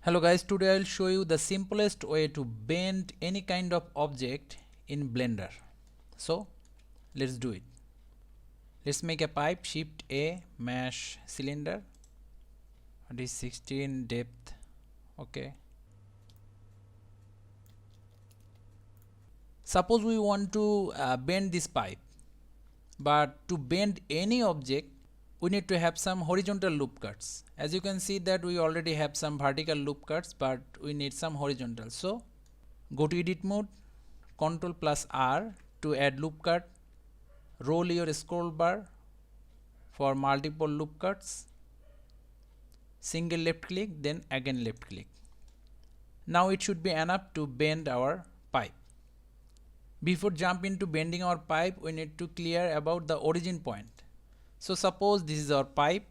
Hello guys, today I will show you the simplest way to bend any kind of object in Blender. So let's do it. Let's make a pipe, Shift A, mesh cylinder. It is 16 depth. Okay. Suppose we want to bend this pipe, but to bend any object we need to have some horizontal loop cuts. As you can see that we already have some vertical loop cuts, but we need some horizontal. So go to edit mode, Ctrl plus R to add loop cut, roll your scroll bar for multiple loop cuts, single left click, then again left click. Now it should be enough to bend our pipe. Before jump into bending our pipe, we need to clear about the origin point. So suppose this is our pipe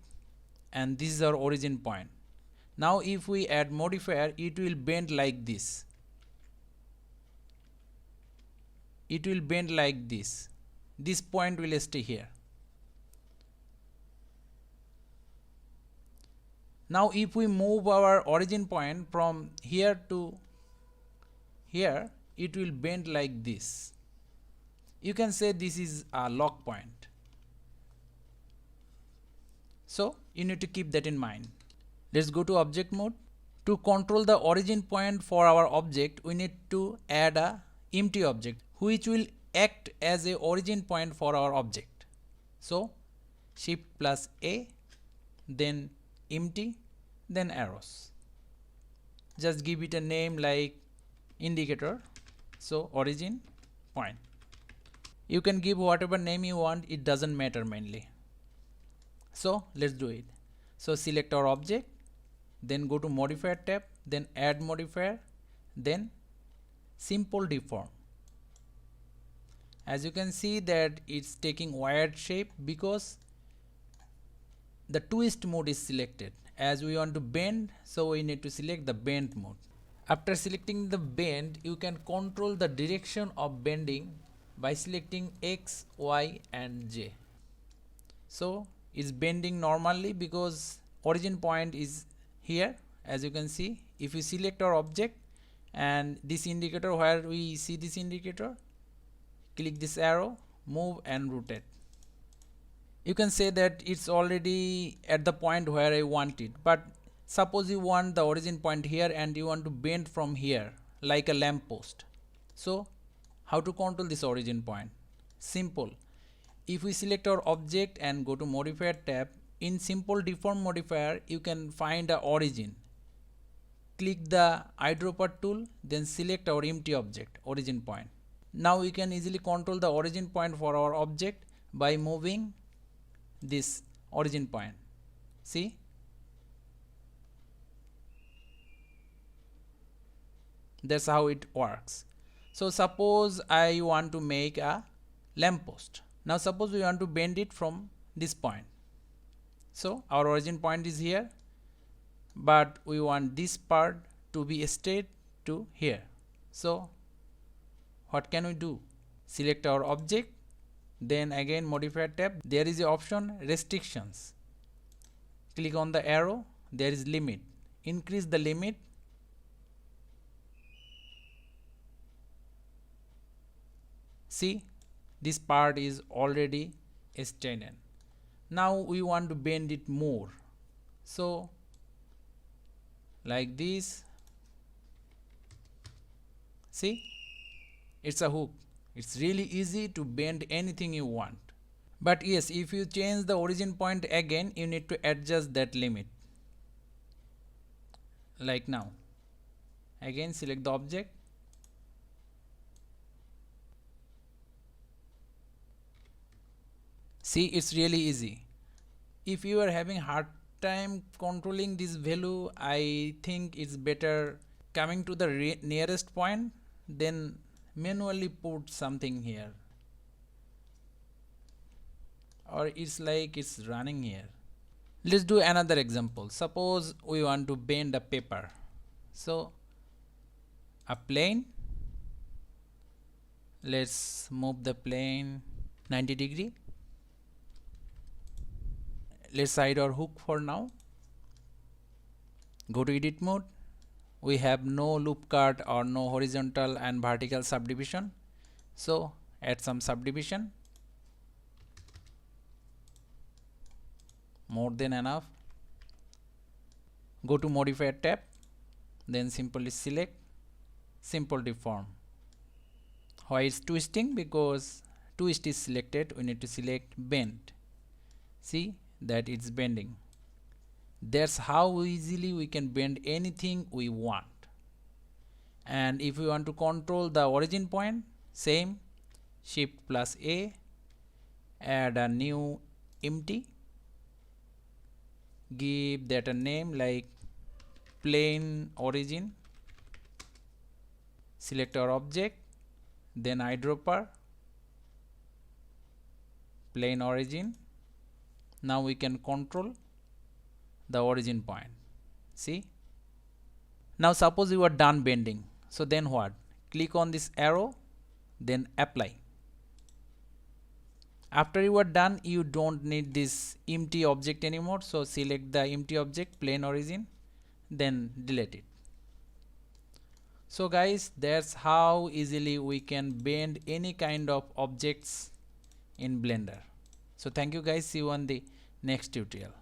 and this is our origin point. Now if we add modifier, it will bend like this. It will bend like this. This point will stay here. Now if we move our origin point from here to here, it will bend like this. You can say this is a lock point. So you need to keep that in mind. Let's go to object mode. To control the origin point for our object, we need to add a empty object which will act as a origin point for our object. So Shift plus A, then empty, then arrows. Just give it a name like indicator. So origin point. You can give whatever name you want, it doesn't matter mainly. So let's do it. So select our object, then go to modifier tab, then add modifier, then simple deform. As you can see that it's taking wired shape because the twist mode is selected. As we want to bend, so we need to select the bend mode. After selecting the bend, you can control the direction of bending by selecting X, Y and J. So it's bending normally because origin point is here. As you can see, if we select our object and this indicator, where we see this indicator, click this arrow, move and rotate. You can say that it's already at the point where I want it, but suppose you want the origin point here and you want to bend from here like a lamp post. So how to control this origin point? Simple. If we select our object and go to modifier tab, in simple deform modifier you can find a origin. Click the eyedropper tool, then select our empty object, origin point. Now we can easily control the origin point for our object by moving this origin point. See? That's how it works. So suppose I want to make a lamppost. Now suppose we want to bend it from this point. So our origin point is here, but we want this part to be straight to here. So what can we do? Select our object, then again modifier tab. There is the option restrictions. Click on the arrow. There is limit. Increase the limit. See, this part is already straightened. Now we want to bend it more. So like this. See, it's a hook. It's really easy to bend anything you want. But yes, if you change the origin point again, you need to adjust that limit. Like now. Again select the object. See, it's really easy. If you are having hard time controlling this value, I think it's better coming to the nearest point, then manually put something here. Or it's like it's running here. Let's do another example. Suppose we want to bend a paper. So a plane, let's move the plane 90 degree. Let's hide our hook for now. Go to edit mode, we have no loop cut or no horizontal and vertical subdivision. So add some subdivision, more than enough. Go to modifier tab, then simply select simple deform. Why it's twisting? Because twist is selected, we need to select bend. See that it's bending. That's how easily we can bend anything we want. And if we want to control the origin point, same, shift plus A, add a new empty, give that a name like plane origin, select our object, then eyedropper, plane origin. Now we can control the origin point. See, now suppose you are done bending, so then what? Click on this arrow, then apply. After you are done, you don't need this empty object anymore, so select the empty object, plane origin, then delete it. So guys, that's how easily we can bend any kind of objects in Blender. So thank you guys, see you on the next tutorial.